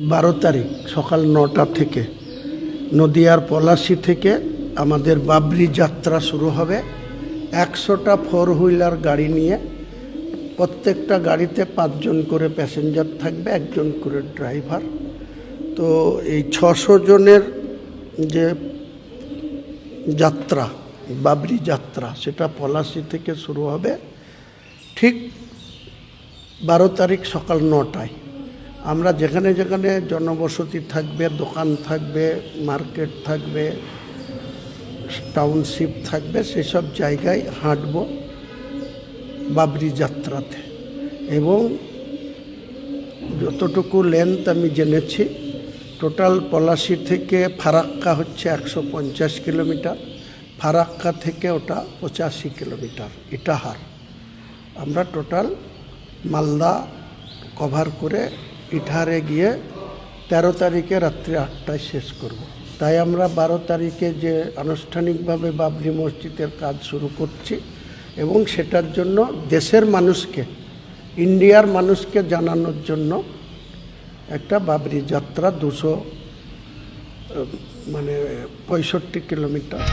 12 তারিখ সকাল 9টা থেকে নদিয়ার পলাশী থেকে আমাদের বাবরি যাত্রা শুরু হবে। 100টা 4 হুইলার গাড়ি নিয়ে, প্রত্যেকটা গাড়িতে 5 জন করে প্যাসেঞ্জার থাকবে, 1 জন করে ড্রাইভার। তো এই 600 জনের যে যাত্রা, বাবরি যাত্রা, সেটা পলাশী থেকে শুরু হবে ঠিক 12 তারিখ সকাল 9টায়। আমরা যেখানে যেখানে জনবসতি থাকবে, দোকান থাকবে, মার্কেট থাকবে, টাউনশিপ থাকবে, সেসব জায়গায় হাঁটব বাবরি যাত্রাতে। এবং যতটুকু লেন্থ আমি জেনেছি, টোটাল পলাশী থেকে ফারাক্কা হচ্ছে 150 কিলোমিটার, ফারাক্কা থেকে ওটা 85 কিলোমিটার ইটাহার। আমরা টোটাল মালদা কভার করে ইটাহারে গিয়ে 13 তারিখে রাত্রি 8টায় শেষ করব। তাই আমরা 12 তারিখে যে আনুষ্ঠানিকভাবে বাবরি মসজিদের কাজ শুরু করছি, এবং সেটার জন্য দেশের মানুষকে, ইন্ডিয়ার মানুষকে জানানোর জন্য একটা বাবরি যাত্রা 265 কিলোমিটার।